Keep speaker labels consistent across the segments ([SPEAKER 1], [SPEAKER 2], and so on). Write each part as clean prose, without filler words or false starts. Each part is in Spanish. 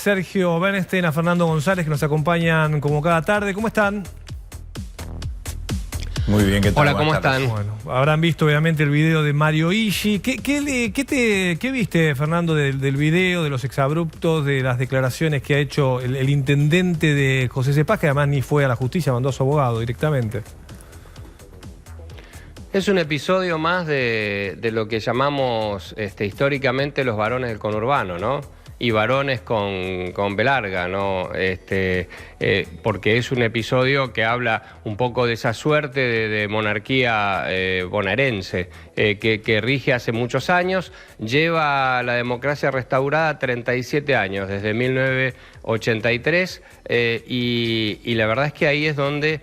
[SPEAKER 1] Sergio Bernstein, a Fernando González, que nos acompañan como cada tarde. ¿Cómo están?
[SPEAKER 2] Muy bien, ¿qué tal?
[SPEAKER 3] Hola, ¿cómo están?
[SPEAKER 1] Bueno, habrán visto obviamente el video de Mario Ishi. ¿Qué viste, Fernando, del video, de los exabruptos, de las declaraciones que ha hecho el intendente de José Cepaz, que además ni fue a la justicia, mandó a su abogado directamente?
[SPEAKER 3] Es un episodio más de lo que llamamos históricamente los varones del conurbano, ¿no? Y varones con B larga, ¿no? Porque es un episodio que habla un poco de esa suerte de monarquía bonaerense que rige hace muchos años, lleva la democracia restaurada 37 años, desde 1983, y la verdad es que ahí es donde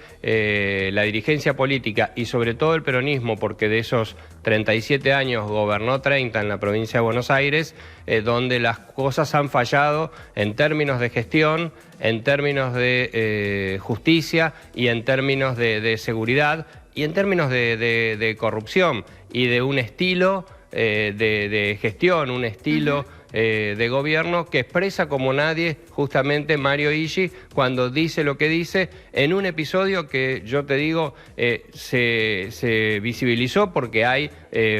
[SPEAKER 3] la dirigencia política y sobre todo el peronismo, porque de esos 37 años gobernó 30 en la provincia de Buenos Aires, donde las cosas han fallado en términos de gestión, en términos de justicia y en términos de seguridad y en términos de corrupción y de un estilo de gestión, un estilo de gobierno que expresa como nadie justamente Mario Ishi cuando dice lo que dice en un episodio que yo te digo se visibilizó porque hay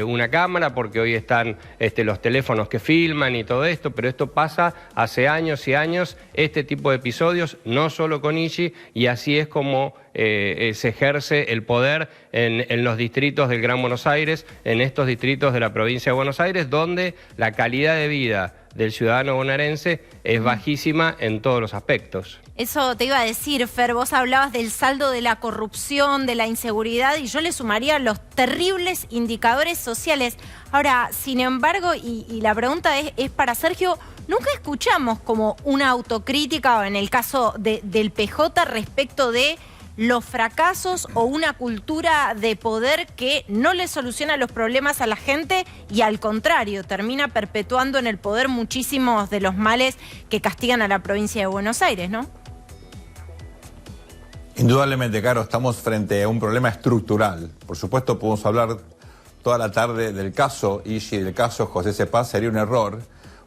[SPEAKER 3] una cámara, porque hoy están los teléfonos que filman y todo esto, pero esto pasa hace años y años, este tipo de episodios, no solo con Ishi, y así es como se ejerce el poder en los distritos del Gran Buenos Aires, en estos distritos de la provincia de Buenos Aires, donde la calidad de vida del ciudadano bonaerense es bajísima en todos los aspectos.
[SPEAKER 4] Eso te iba a decir, Fer, vos hablabas del saldo de la corrupción, de la inseguridad, y yo le sumaría los terribles indicadores sociales. Ahora, sin embargo, y la pregunta es para Sergio, nunca escuchamos como una autocrítica, o en el caso del PJ, respecto de los fracasos o una cultura de poder que no le soluciona los problemas a la gente y al contrario, termina perpetuando en el poder muchísimos de los males que castigan a la provincia de Buenos Aires, ¿no?
[SPEAKER 2] Indudablemente, Caro, estamos frente a un problema estructural. Por supuesto, podemos hablar toda la tarde del caso Ishi, del caso José Cepaz, sería un error,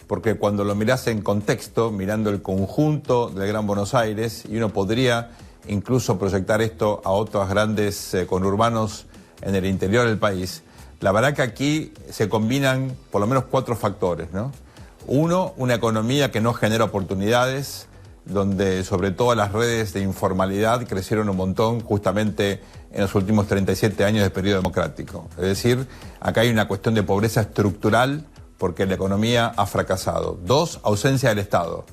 [SPEAKER 2] porque cuando lo mirás en contexto, mirando el conjunto del Gran Buenos Aires, y uno podría incluso proyectar esto a otros grandes conurbanos en el interior del país, la verdad que aquí se combinan por lo menos 4 factores, ¿no? Uno, una economía que no genera oportunidades, donde sobre todo las redes de informalidad crecieron un montón justamente en los últimos 37 años de periodo democrático. Es decir, acá hay una cuestión de pobreza estructural porque la economía ha fracasado. 2, ausencia del Estado.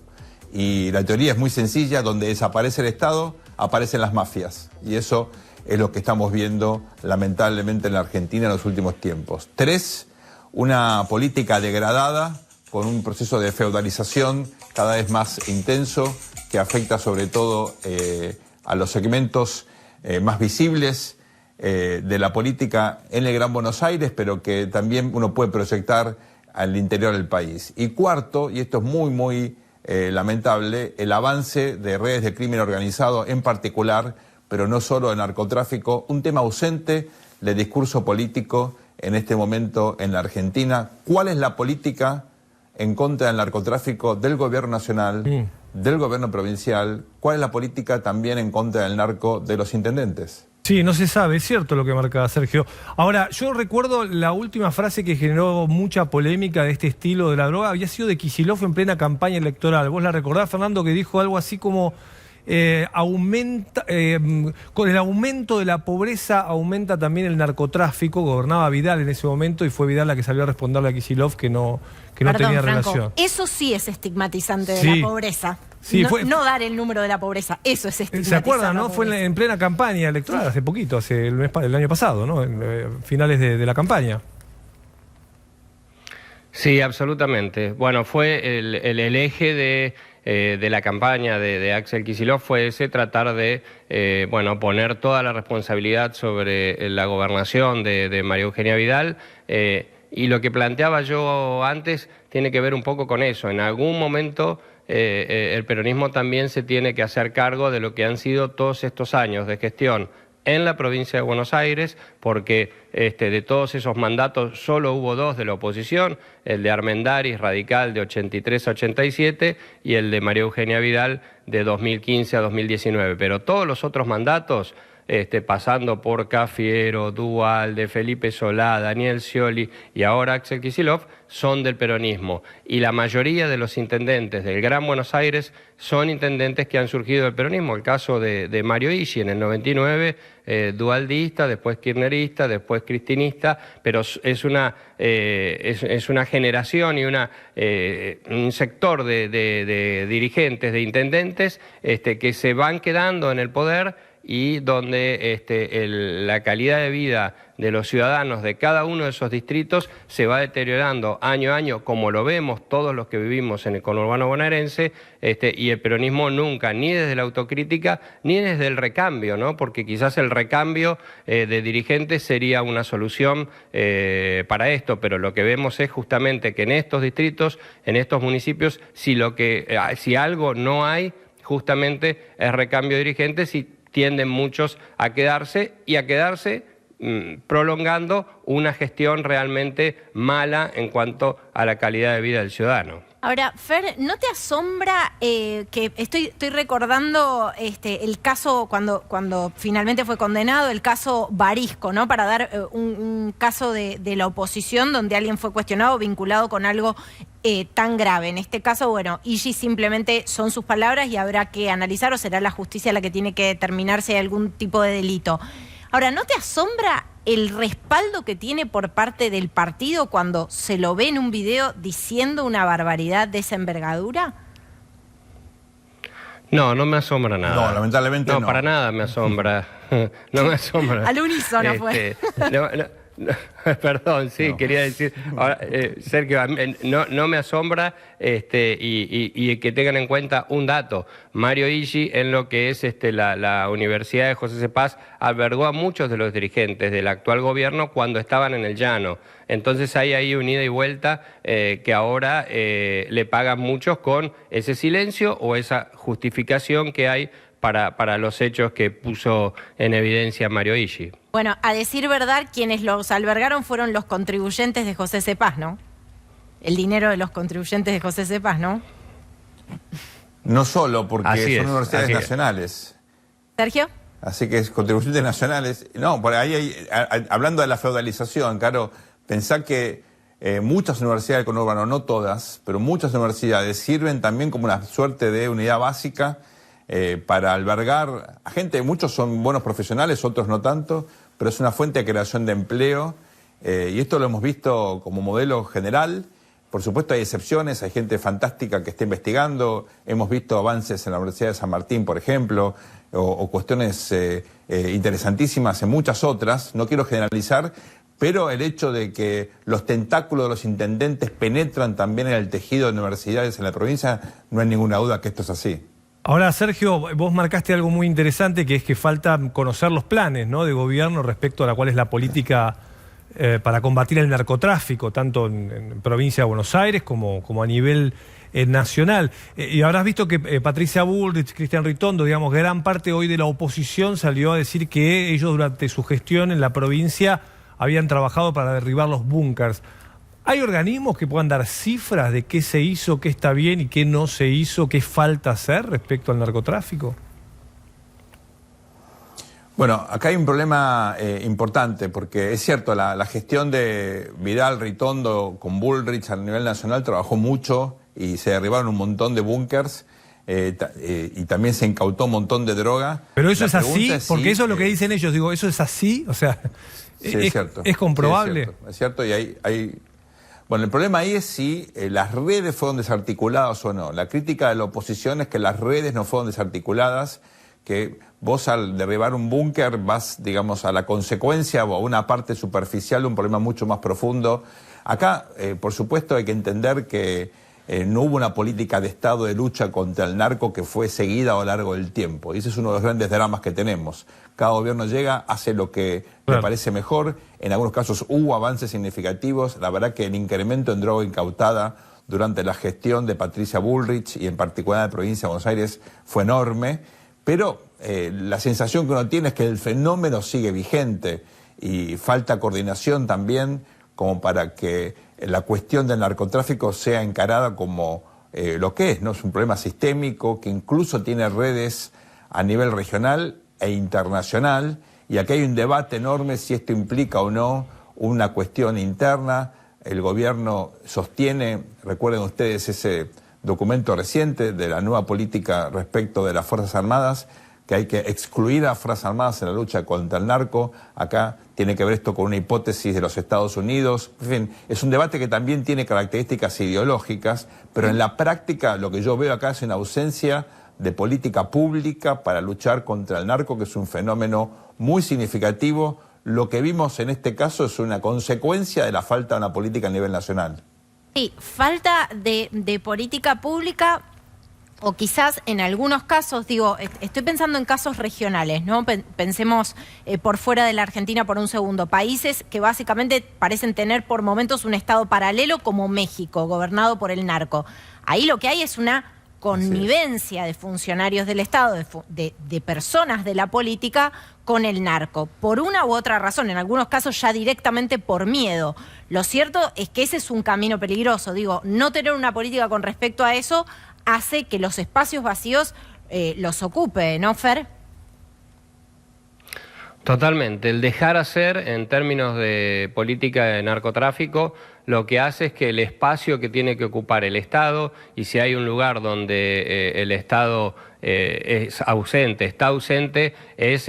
[SPEAKER 2] Y la teoría es muy sencilla, donde desaparece el Estado, aparecen las mafias. Y eso es lo que estamos viendo lamentablemente en la Argentina en los últimos tiempos. 3, una política degradada con un proceso de feudalización cada vez más intenso que afecta sobre todo a los segmentos más visibles de la política en el Gran Buenos Aires, pero que también uno puede proyectar al interior del país. Y 4, y esto es muy lamentable, el avance de redes de crimen organizado en particular, pero no solo de narcotráfico, un tema ausente del discurso político en este momento en la Argentina. ¿Cuál es la política en contra del narcotráfico del gobierno nacional, del gobierno provincial? ¿Cuál es la política también en contra del narco de los intendentes?
[SPEAKER 1] Sí, no se sabe, es cierto lo que marcaba Sergio. Ahora, yo recuerdo la última frase que generó mucha polémica de este estilo de la droga, había sido de Kicillof en plena campaña electoral. ¿Vos la recordás, Fernando, que dijo algo así como con el aumento de la pobreza aumenta también el narcotráfico? Gobernaba Vidal en ese momento y fue Vidal la que salió a responderle a Kicillof que no tenía
[SPEAKER 4] Franco,
[SPEAKER 1] relación.
[SPEAKER 4] Eso sí es estigmatizante de la pobreza.
[SPEAKER 1] Sí,
[SPEAKER 4] no dar el número de la pobreza, eso es estigmatizante.
[SPEAKER 1] ¿Se acuerdan, no? Fue en plena campaña electoral, hace poquito, el año pasado, ¿no? En finales de la campaña.
[SPEAKER 3] Sí, absolutamente. Bueno, fue el eje de la campaña de Axel Kicillof fue ese, tratar de poner toda la responsabilidad sobre la gobernación de María Eugenia Vidal, y lo que planteaba yo antes tiene que ver un poco con eso. En algún momento el peronismo también se tiene que hacer cargo de lo que han sido todos estos años de gestión en la provincia de Buenos Aires, porque de todos esos mandatos solo hubo 2 de la oposición, el de Armendáriz, radical, de 83 a 87, y el de María Eugenia Vidal, de 2015 a 2019. Pero todos los otros mandatos, pasando por Cafiero, Duhalde, Felipe Solá, Daniel Scioli y ahora Axel Kicillof, son del peronismo. Y la mayoría de los intendentes del Gran Buenos Aires son intendentes que han surgido del peronismo. El caso de Mario Ishi en el 99, dualdista, después kirchnerista, después cristinista, pero es una generación y un sector de dirigentes, de intendentes, que se van quedando en el poder, y donde la calidad de vida de los ciudadanos de cada uno de esos distritos se va deteriorando año a año, como lo vemos todos los que vivimos en el conurbano bonaerense, y el peronismo nunca, ni desde la autocrítica, ni desde el recambio, ¿no? Porque quizás el recambio de dirigentes sería una solución para esto, pero lo que vemos es justamente que en estos distritos, en estos municipios, si algo no hay, justamente es recambio de dirigentes, y tienden muchos a quedarse prolongando una gestión realmente mala en cuanto a la calidad de vida del ciudadano.
[SPEAKER 4] Ahora, Fer, ¿no te asombra que estoy recordando el caso cuando finalmente fue condenado, el caso Barisco, ¿no? Para dar un caso de la oposición donde alguien fue cuestionado vinculado con algo tan grave. En este caso, bueno, Ishi simplemente son sus palabras y habrá que analizar, o será la justicia la que tiene que determinar si hay algún tipo de delito. Ahora, ¿no te asombra el respaldo que tiene por parte del partido cuando se lo ve en un video diciendo una barbaridad de esa envergadura?
[SPEAKER 3] No, no me asombra nada.
[SPEAKER 2] No, lamentablemente no.
[SPEAKER 3] No, para nada me asombra. No me asombra.
[SPEAKER 4] Al unísono fue.
[SPEAKER 3] Perdón, sí, no. Quería decir, ahora, Sergio, no me asombra y que tengan en cuenta un dato. Mario Ishi, en lo que es la Universidad de José C. Paz, albergó a muchos de los dirigentes del actual gobierno cuando estaban en el llano. Entonces hay ahí un ida y vuelta que ahora le pagan muchos con ese silencio o esa justificación que hay para los hechos que puso en evidencia Mario Ishi.
[SPEAKER 4] Bueno, a decir verdad, quienes los albergaron fueron los contribuyentes de José C. Paz, ¿no? El dinero de los contribuyentes de José C. Paz, ¿no?
[SPEAKER 2] No solo, porque son universidades nacionales.
[SPEAKER 4] ¿Sergio?
[SPEAKER 2] Así que es contribuyentes nacionales. No, por ahí hablando de la feudalización, claro, pensá que muchas universidades del conurbano, no todas, pero muchas universidades sirven también como una suerte de unidad básica para albergar a gente. Muchos son buenos profesionales, otros no tanto, pero es una fuente de creación de empleo, y esto lo hemos visto como modelo general. Por supuesto hay excepciones, hay gente fantástica que está investigando, hemos visto avances en la Universidad de San Martín, por ejemplo, o cuestiones interesantísimas en muchas otras. No quiero generalizar, pero el hecho de que los tentáculos de los intendentes penetran también en el tejido de universidades en la provincia, no hay ninguna duda que esto es así.
[SPEAKER 1] Ahora, Sergio, vos marcaste algo muy interesante, que es que falta conocer los planes, ¿no?, de gobierno respecto a la cual es la política para combatir el narcotráfico, tanto en provincia de Buenos Aires como a nivel nacional. Y habrás visto que Patricia Bullrich, Cristian Ritondo, digamos, gran parte hoy de la oposición salió a decir que ellos durante su gestión en la provincia habían trabajado para derribar los búnkers. ¿Hay organismos que puedan dar cifras de qué se hizo, qué está bien y qué no se hizo, qué falta hacer respecto al narcotráfico?
[SPEAKER 2] Bueno, acá hay un problema importante, porque es cierto, la gestión de Vidal, Ritondo con Bullrich a nivel nacional trabajó mucho y se derribaron un montón de búnkers y también se incautó un montón de droga.
[SPEAKER 1] Pero eso es así, porque eso es lo que dicen ellos. Digo, ¿eso es así? O sea,
[SPEAKER 2] sí, es cierto.
[SPEAKER 1] ¿Es comprobable?
[SPEAKER 2] Sí, es cierto, y hay... Bueno, el problema ahí es si las redes fueron desarticuladas o no. La crítica de la oposición es que las redes no fueron desarticuladas, que vos al derribar un búnker vas, digamos, a la consecuencia o a una parte superficial de un problema mucho más profundo. Acá, por supuesto, hay que entender que no hubo una política de Estado de lucha contra el narco que fue seguida a lo largo del tiempo. Y ese es uno de los grandes dramas que tenemos. Cada gobierno llega, hace lo que le parece mejor. En algunos casos hubo avances significativos. La verdad que el incremento en droga incautada durante la gestión de Patricia Bullrich y en particular en la provincia de Buenos Aires fue enorme. Pero la sensación que uno tiene es que el fenómeno sigue vigente y falta coordinación también como para que la cuestión del narcotráfico sea encarada como lo que es, ¿no? Es un problema sistémico que incluso tiene redes a nivel regional e internacional, y aquí hay un debate enorme si esto implica o no una cuestión interna. El gobierno sostiene, recuerden ustedes ese documento reciente de la nueva política respecto de las Fuerzas Armadas, que hay que excluir a las Fuerzas Armadas en la lucha contra el narco. Acá tiene que ver esto con una hipótesis de los Estados Unidos. En fin, es un debate que también tiene características ideológicas, pero en la práctica lo que yo veo acá es una ausencia de política pública para luchar contra el narco, que es un fenómeno muy significativo. Lo que vimos en este caso es una consecuencia de la falta de una política a nivel nacional.
[SPEAKER 4] Sí, falta de política pública, o quizás en algunos casos, digo, estoy pensando en casos regionales, ¿no? Pensemos por fuera de la Argentina por un segundo. Países que básicamente parecen tener por momentos un estado paralelo como México, gobernado por el narco. Ahí lo que hay es una connivencia de funcionarios del Estado, de personas de la política con el narco, por una u otra razón, en algunos casos ya directamente por miedo. Lo cierto es que ese es un camino peligroso. Digo, no tener una política con respecto a eso hace que los espacios vacíos los ocupe, ¿no, Fer?
[SPEAKER 3] Totalmente. El dejar hacer en términos de política de narcotráfico lo que hace es que el espacio que tiene que ocupar el Estado, y si hay un lugar donde el Estado está ausente, es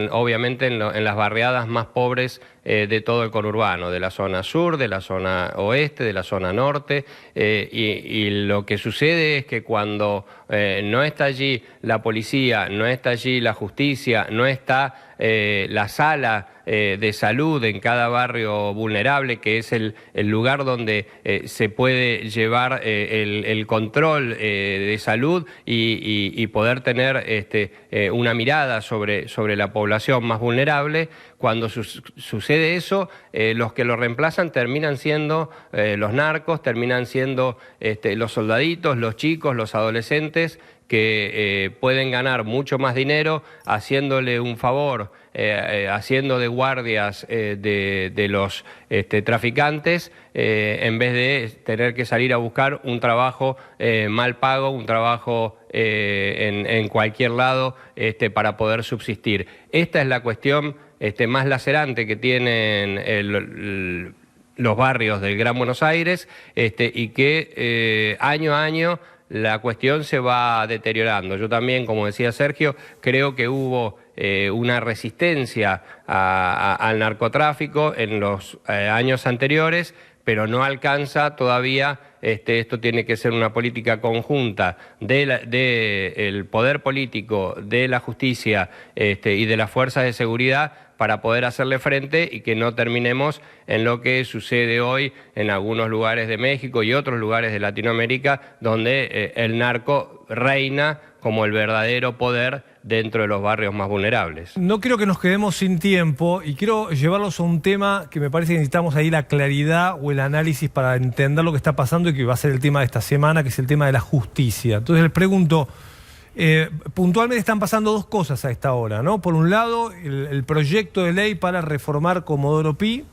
[SPEAKER 3] obviamente en las barriadas más pobres de todo el conurbano, de la zona sur, de la zona oeste, de la zona norte, y lo que sucede es que cuando no está allí la policía, no está allí la justicia, no está la sala de salud en cada barrio vulnerable, que es el lugar donde se puede llevar el control de salud y poder tener una mirada sobre la población más vulnerable. Cuando sucede eso, los que lo reemplazan terminan siendo los narcos, terminan siendo los soldaditos, los chicos, los adolescentes, que pueden ganar mucho más dinero haciéndole un favor, haciendo de guardias de los traficantes, en vez de tener que salir a buscar un trabajo mal pago, un trabajo en cualquier lado para poder subsistir. Esta es la cuestión más lacerante que tienen los barrios del Gran Buenos Aires, y que año a año la cuestión se va deteriorando. Yo también, como decía Sergio, creo que hubo una resistencia al narcotráfico en los años anteriores, pero no alcanza todavía. Esto tiene que ser una política conjunta del poder político, de la justicia y de las fuerzas de seguridad, para poder hacerle frente y que no terminemos en lo que sucede hoy en algunos lugares de México y otros lugares de Latinoamérica, donde el narco reina como el verdadero poder dentro de los barrios más vulnerables.
[SPEAKER 1] No quiero que nos quedemos sin tiempo y quiero llevarlos a un tema que me parece que necesitamos ahí la claridad o el análisis para entender lo que está pasando y que va a ser el tema de esta semana, que es el tema de la justicia. Entonces les pregunto, puntualmente están pasando dos cosas a esta hora, ¿no? Por un lado, el proyecto de ley para reformar Comodoro Pi,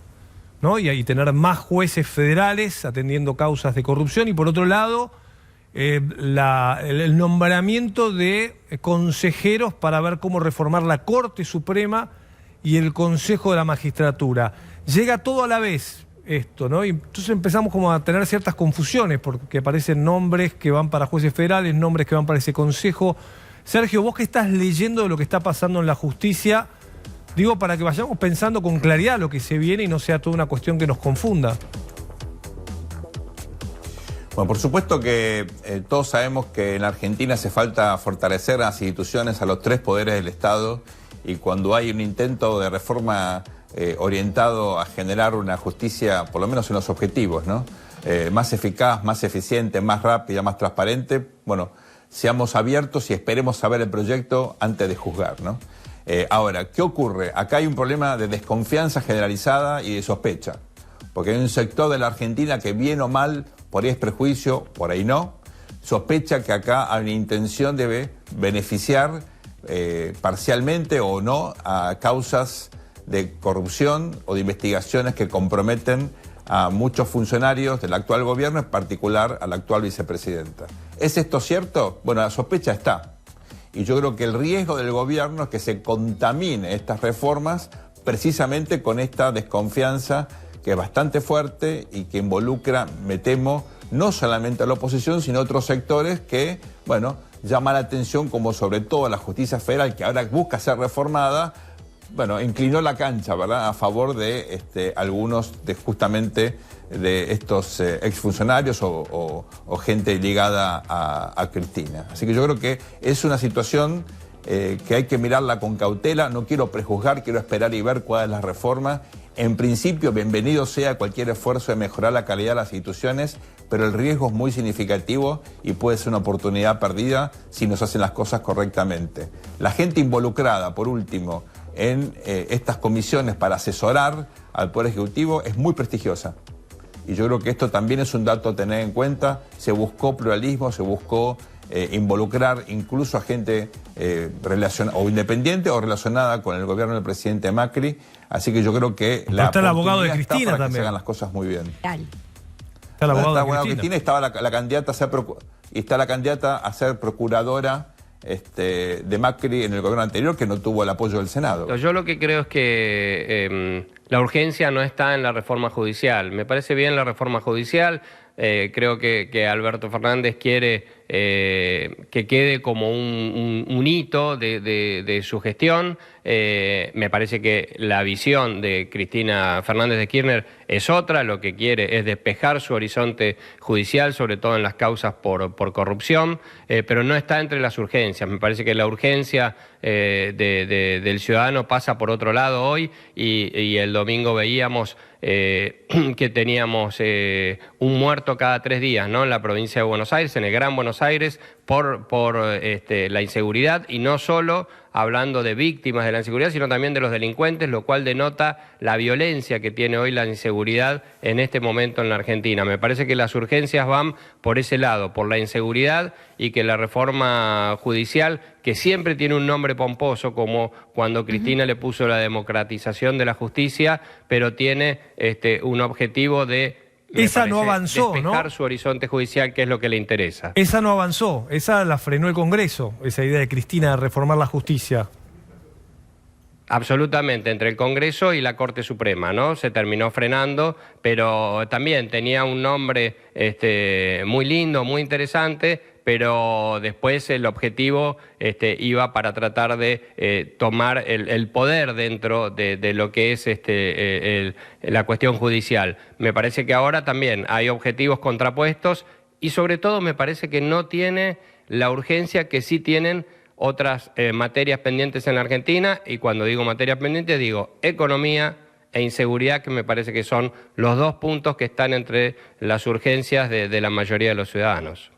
[SPEAKER 1] ¿no? y tener más jueces federales atendiendo causas de corrupción, y por otro lado, el nombramiento de consejeros para ver cómo reformar la Corte Suprema y el Consejo de la Magistratura. Llega todo a la vez esto, ¿no? Y entonces empezamos como a tener ciertas confusiones, porque aparecen nombres que van para jueces federales, nombres que van para ese consejo. Sergio, vos que estás leyendo de lo que está pasando en la justicia, digo, para que vayamos pensando con claridad lo que se viene y no sea toda una cuestión que nos confunda.
[SPEAKER 2] Bueno, por supuesto que todos sabemos que en Argentina hace falta fortalecer a las instituciones, a los tres poderes del Estado, y cuando hay un intento de reforma orientado a generar una justicia, por lo menos en los objetivos, ¿no? Más eficaz, más eficiente, más rápida, más transparente, bueno, seamos abiertos y esperemos saber el proyecto antes de juzgar, ¿no? Ahora, ¿qué ocurre? Acá hay un problema de desconfianza generalizada y de sospecha, porque hay un sector de la Argentina que, bien o mal, por ahí es prejuicio, por ahí no, sospecha que acá hay una intención de beneficiar parcialmente o no a causas de corrupción o de investigaciones que comprometen a muchos funcionarios del actual gobierno, en particular a la actual vicepresidenta. ¿Es esto cierto? Bueno, la sospecha está. Y yo creo que el riesgo del gobierno es que se contamine estas reformas precisamente con esta desconfianza que es bastante fuerte y que involucra, me temo, no solamente a la oposición, sino a otros sectores que, bueno, llama la atención, como sobre todo la justicia federal, que ahora busca ser reformada, bueno, inclinó la cancha, ¿verdad?, a favor de algunos de justamente de estos exfuncionarios o gente ligada a Cristina. Así que yo creo que es una situación que hay que mirarla con cautela. No quiero prejuzgar, quiero esperar y ver cuál es la reforma. En principio, bienvenido sea cualquier esfuerzo de mejorar la calidad de las instituciones, pero el riesgo es muy significativo y puede ser una oportunidad perdida si no se hacen las cosas correctamente. La gente involucrada, por último, en estas comisiones para asesorar al Poder Ejecutivo es muy prestigiosa. Y yo creo que esto también es un dato a tener en cuenta. Se buscó pluralismo, se buscó involucrar incluso a gente o independiente o relacionada con el gobierno del presidente Macri. Así que yo creo que
[SPEAKER 1] la está el abogado de Cristina
[SPEAKER 2] para
[SPEAKER 1] también.
[SPEAKER 2] Que se hagan las cosas muy bien.
[SPEAKER 1] Está el abogado de Cristina.
[SPEAKER 2] Estaba la candidata a ser está la candidata a ser procuradora de Macri en el gobierno anterior, que no tuvo el apoyo del Senado.
[SPEAKER 3] Yo lo que creo es que la urgencia no está en la reforma judicial. Me parece bien la reforma judicial. Creo que Alberto Fernández quiere que quede como un hito de su gestión. Me parece que la visión de Cristina Fernández de Kirchner es otra. Lo que quiere es despejar su horizonte judicial, sobre todo en las causas por corrupción, pero no está entre las urgencias. Me parece que la urgencia del ciudadano pasa por otro lado hoy, y el domingo veíamos que teníamos un muerto cada 3 días, ¿no?, en la provincia de Buenos Aires, en el Gran Buenos Aires, por la inseguridad, y no solo hablando de víctimas de la inseguridad, sino también de los delincuentes, lo cual denota la violencia que tiene hoy la inseguridad en este momento en la Argentina. Me parece que las urgencias van por ese lado, por la inseguridad, y que la reforma judicial, que siempre tiene un nombre pomposo, como cuando Cristina le puso la democratización de la justicia, pero tiene un objetivo de...
[SPEAKER 1] Esa no avanzó,
[SPEAKER 3] despejar,
[SPEAKER 1] ¿no?,
[SPEAKER 3] su horizonte judicial, que es lo que le interesa.
[SPEAKER 1] Esa no avanzó, esa la frenó el Congreso, esa idea de Cristina de reformar la justicia.
[SPEAKER 3] Absolutamente, entre el Congreso y la Corte Suprema, ¿no? Se terminó frenando, pero también tenía un nombre muy lindo, muy interesante, pero después el objetivo iba para tratar de tomar el poder dentro de lo que es la cuestión judicial. Me parece que ahora también hay objetivos contrapuestos, y sobre todo me parece que no tiene la urgencia que sí tienen otras materias pendientes en la Argentina, y cuando digo materias pendientes digo economía e inseguridad, que me parece que son los 2 puntos que están entre las urgencias de la mayoría de los ciudadanos.